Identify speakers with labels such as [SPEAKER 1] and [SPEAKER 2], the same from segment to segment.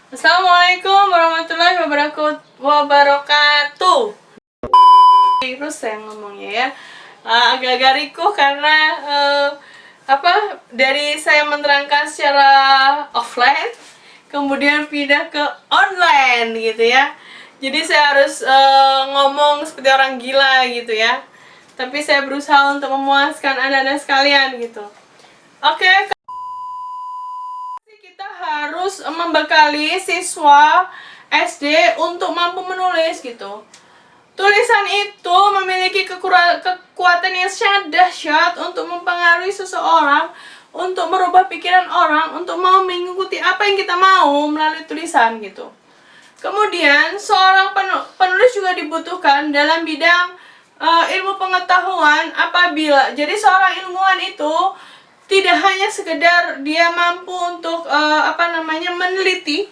[SPEAKER 1] Assalamualaikum warahmatullahi wabarakatuh. Terus saya ngomongnya ya, agak-agak rikuh karena dari saya menerangkan secara offline, kemudian pindah ke online gitu ya. Jadi saya harus ngomong seperti orang gila gitu ya. Tapi saya berusaha untuk memuaskan anda-anda sekalian gitu. Oke. Kita harus membekali siswa SD untuk mampu menulis gitu. Tulisan itu memiliki kekuatan yang sangat dahsyat untuk mempengaruhi seseorang, untuk merubah pikiran orang, untuk mau mengikuti apa yang kita mau melalui tulisan gitu. Kemudian seorang penulis juga dibutuhkan dalam bidang ilmu pengetahuan apabila jadi seorang ilmuwan itu tidak hanya sekedar dia mampu untuk meneliti,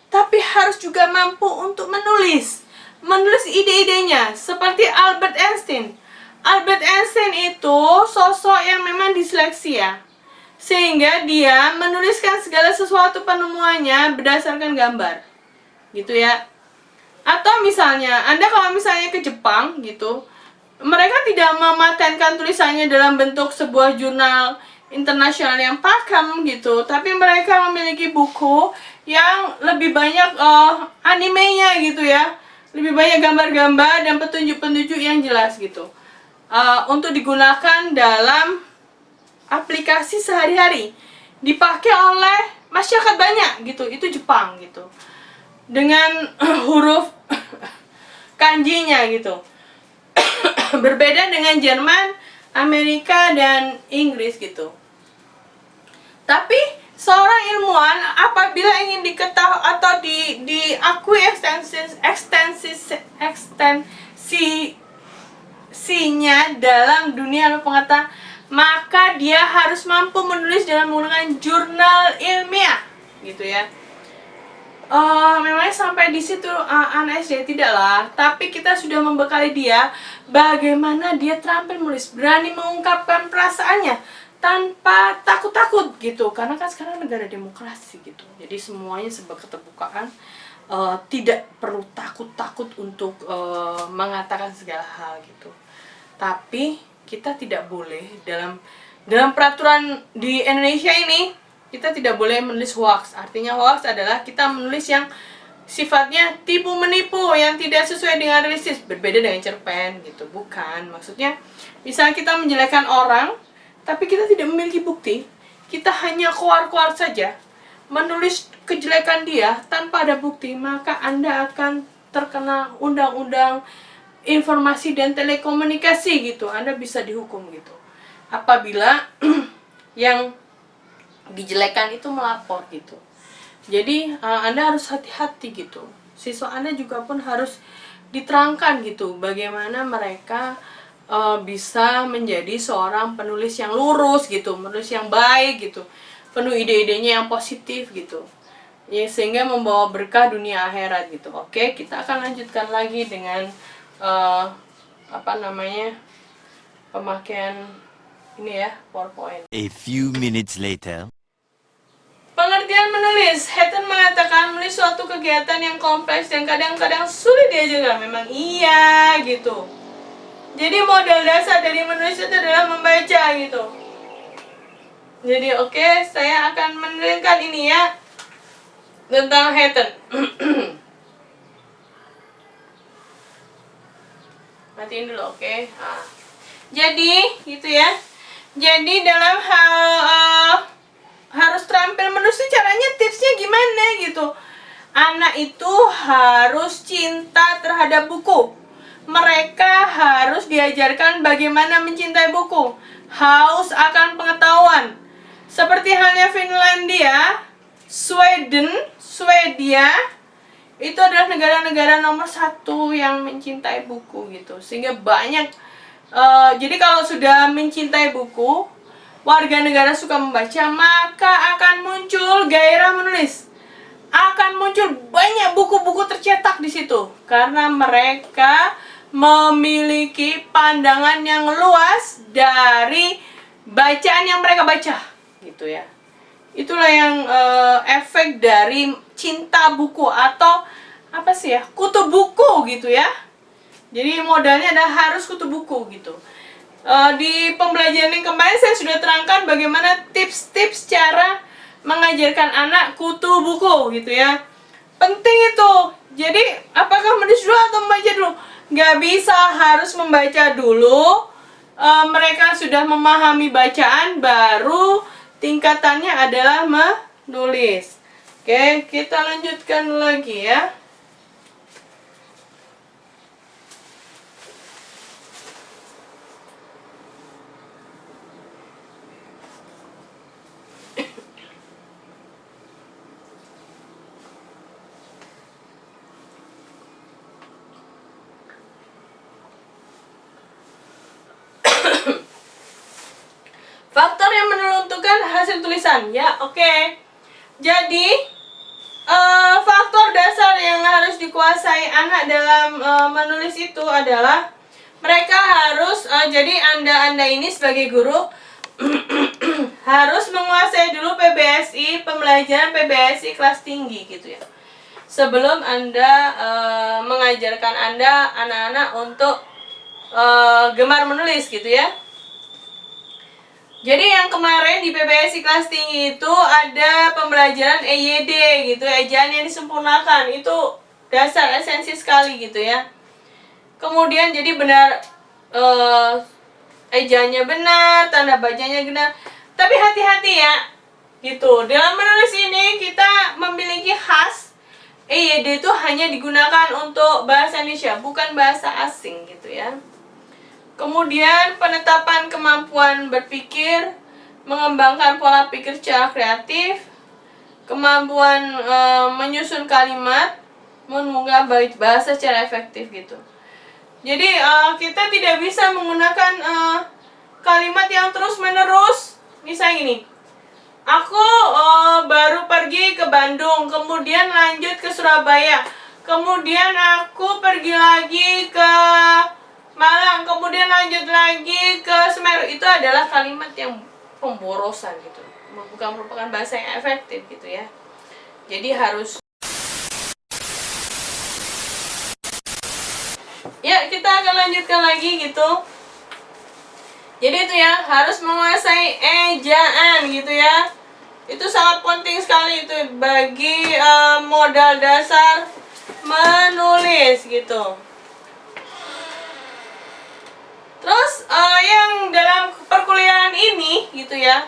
[SPEAKER 1] tapi harus juga mampu untuk menulis ide-idenya seperti Albert Einstein. Albert Einstein itu sosok yang memang disleksia, sehingga dia menuliskan segala sesuatu penemuannya berdasarkan gambar gitu ya. Atau misalnya Anda kalau misalnya ke Jepang gitu, mereka tidak mematenkan tulisannya dalam bentuk sebuah jurnal internasional yang pakem gitu, tapi mereka memiliki buku yang lebih banyak animenya gitu ya, lebih banyak gambar-gambar dan petunjuk-petunjuk yang jelas gitu, untuk digunakan dalam aplikasi sehari-hari, dipakai oleh masyarakat banyak gitu. Itu Jepang gitu, dengan huruf kanjinya gitu. Berbeda dengan Jerman, Amerika, dan Inggris gitu. Tapi seorang ilmuwan apabila ingin diketahui atau diakui ekstensinya dalam dunia ilmu pengetahuan, maka dia harus mampu menulis dalam menggunakan jurnal ilmiah gitu ya. Memangnya sampai di situ anak SD tidaklah, tapi kita sudah membekali dia bagaimana dia terampil menulis, berani mengungkapkan perasaannya tanpa takut-takut gitu, karena kan sekarang negara demokrasi gitu, jadi semuanya serba keterbukaan, tidak perlu takut-takut untuk mengatakan segala hal gitu. Tapi kita tidak boleh dalam peraturan di Indonesia ini, kita tidak boleh menulis hoax. Artinya hoax adalah kita menulis yang sifatnya tipu menipu, yang tidak sesuai dengan realistis. Berbeda dengan cerpen gitu, bukan. Maksudnya misalnya kita menjelekkan orang, tapi kita tidak memiliki bukti, kita hanya koar-koar saja menulis kejelekan dia tanpa ada bukti, maka Anda akan terkena undang-undang informasi dan telekomunikasi gitu. Anda bisa dihukum gitu apabila yang dijelekan itu melapor gitu. Jadi Anda harus hati-hati gitu. Siswa Anda juga pun harus diterangkan gitu bagaimana mereka bisa menjadi seorang penulis yang lurus gitu, penulis yang baik gitu, penuh ide-idenya yang positif gitu ya, sehingga membawa berkah dunia akhirat gitu. Oke, kita akan lanjutkan lagi dengan pemakaian ini ya, PowerPoint.
[SPEAKER 2] A few minutes later.
[SPEAKER 1] Pengertian menulis. Hatton mengatakan menulis suatu kegiatan yang kompleks dan kadang-kadang sulit diajarkan. Memang iya gitu. Jadi modal dasar dari menulis itu adalah membaca gitu. Jadi oke, saya akan menerangkan ini ya tentang Hatton. Matiin dulu, oke. Jadi gitu ya. Jadi dalam hal harus terampil menulis, caranya, tipsnya gimana gitu. Anak itu harus cinta terhadap buku. Mereka harus diajarkan bagaimana mencintai buku, haus akan pengetahuan. Seperti halnya Finlandia, Swedia, itu adalah negara-negara nomor 1 yang mencintai buku gitu. Sehingga banyak, jadi kalau sudah mencintai buku, warga negara suka membaca, maka akan muncul gairah menulis. Akan muncul banyak buku-buku tercetak di situ karena mereka memiliki pandangan yang luas dari bacaan yang mereka baca gitu ya. Itulah yang efek dari cinta buku atau apa sih ya, kutu buku gitu ya. Jadi modalnya adalah harus kutu buku gitu. Di pembelajaran yang kemarin saya sudah terangkan bagaimana tips-tips cara mengajarkan anak kutu buku gitu ya. Penting itu. Jadi apakah menulis dulu atau membaca dulu? Nggak bisa, harus membaca dulu. Mereka sudah memahami bacaan, baru tingkatannya adalah menulis. Oke, kita lanjutkan lagi ya. Faktor yang menentukan hasil tulisan ya, oke. Jadi faktor dasar yang harus dikuasai anak dalam menulis itu adalah mereka harus jadi anda ini sebagai guru harus menguasai dulu PBSI, pembelajaran PBSI kelas tinggi gitu ya, sebelum anda mengajarkan anda anak-anak untuk gemar menulis gitu ya. Jadi yang kemarin di PBSI kelas tinggi itu ada pembelajaran EYD gitu, ejaan yang disempurnakan. Itu dasar esensi sekali gitu ya. Kemudian jadi benar ejaannya benar, tanda bacanya benar. Tapi hati-hati ya. Gitu. Dalam menulis ini kita memiliki khas EYD itu hanya digunakan untuk bahasa Indonesia, bukan bahasa asing gitu ya. Kemudian penetapan kemampuan berpikir, mengembangkan pola pikir secara kreatif, kemampuan menyusun kalimat, mengunggah bahasa secara efektif gitu. Jadi kita tidak bisa menggunakan kalimat yang terus menerus. Misalnya gini, aku baru pergi ke Bandung, kemudian lanjut ke Surabaya, kemudian aku pergi lagi ke Malang, kemudian lanjut lagi ke Semeru. Itu adalah kalimat yang pemborosan gitu, bukan merupakan bahasa yang efektif gitu ya. Jadi harus ya, kita akan lanjutkan lagi gitu. Jadi itu ya, harus menguasai ejaan gitu ya. Itu sangat penting sekali itu bagi modal dasar menulis gitu. Terus yang dalam perkuliahan ini gitu ya,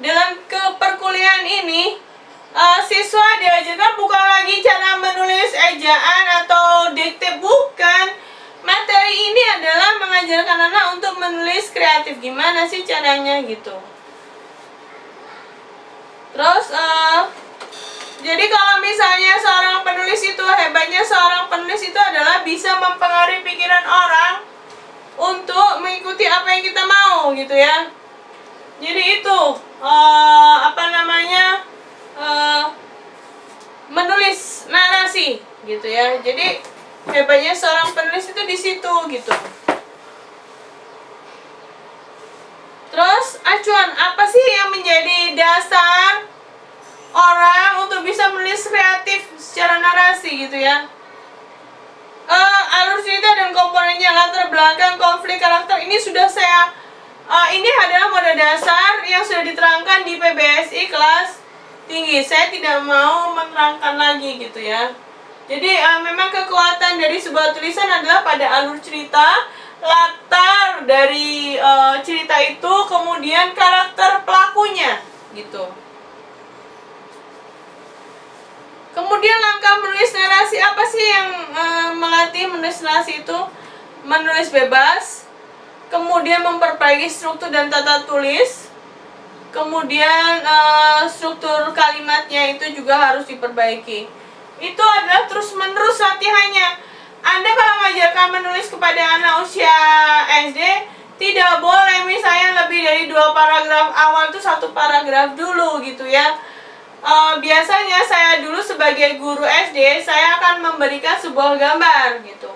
[SPEAKER 1] dalam perkuliahan ini siswa diajarkan bukan lagi cara menulis ejaan atau dikte, bukan. Materi ini adalah mengajarkan anak untuk menulis kreatif. Gimana sih caranya gitu. Terus jadi kalau misalnya seorang penulis itu, hebatnya seorang penulis itu adalah bisa mempengaruhi pikiran orang untuk mengikuti apa yang kita mau gitu ya. Jadi itu menulis narasi gitu ya. Jadi hebatnya seorang penulis itu di situ gitu. Terus acuan apa sih yang menjadi dasar orang untuk bisa menulis kreatif secara narasi gitu ya? Alur cerita dan komponennya, latar belakang, konflik karakter, ini sudah saya ini adalah modal dasar yang sudah diterangkan di PBSI kelas tinggi. Saya tidak mau menerangkan lagi gitu ya. Jadi memang kekuatan dari sebuah tulisan adalah pada alur cerita, latar dari cerita itu, kemudian karakter pelakunya gitu. Kemudian langkah menulis narasi, apa sih yang melatih menulis narasi itu? Menulis bebas, kemudian memperbaiki struktur dan tata tulis, kemudian struktur kalimatnya itu juga harus diperbaiki. Itu adalah terus menerus latihannya. Anda kalau mengajarkan menulis kepada anak usia SD, tidak boleh misalnya lebih dari 2 paragraf awal, itu 1 paragraf dulu gitu ya. Biasanya saya dulu sebagai guru SD, saya akan memberikan sebuah gambar gitu.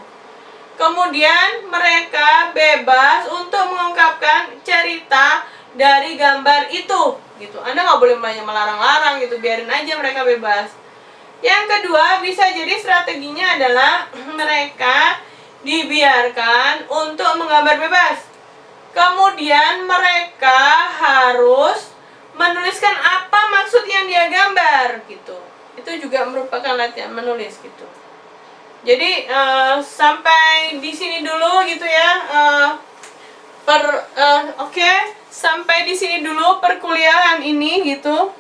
[SPEAKER 1] Kemudian mereka bebas untuk mengungkapkan cerita dari gambar itu gitu. Anda nggak boleh melarang-larang gitu, biarin aja mereka bebas. Yang kedua, bisa jadi strateginya adalah mereka dibiarkan untuk menggambar bebas. Kemudian mereka harus menuliskan apa maksud yang dia gambar gitu. Itu juga merupakan latihan menulis gitu. Jadi sampai di sini dulu gitu ya. Oke, sampai di sini dulu perkuliahan ini gitu.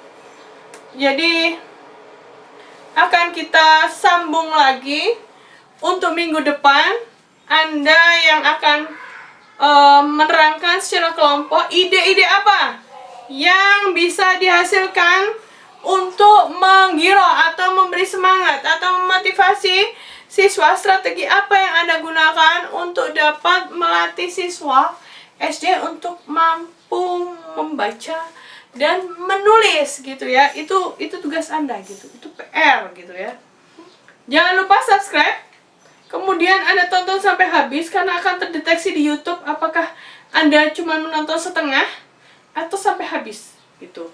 [SPEAKER 1] Jadi akan kita sambung lagi untuk minggu depan. Anda yang akan menerangkan secara kelompok ide-ide apa yang bisa dihasilkan untuk menggiro atau memberi semangat atau memotivasi siswa. Strategi apa yang Anda gunakan untuk dapat melatih siswa SD untuk mampu membaca dan menulis gitu ya. Itu tugas Anda gitu. Itu PR gitu ya. Jangan lupa subscribe. Kemudian Anda tonton sampai habis karena akan terdeteksi di YouTube apakah Anda cuma menonton setengah atau sampai habis gitu.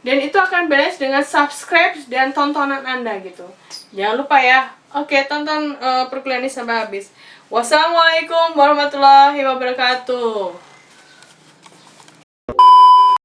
[SPEAKER 1] Dan itu akan balance dengan subscribe dan tontonan Anda gitu. Jangan lupa ya. Oke, tonton perkuliahan ini sampai habis. Wassalamualaikum warahmatullahi wabarakatuh.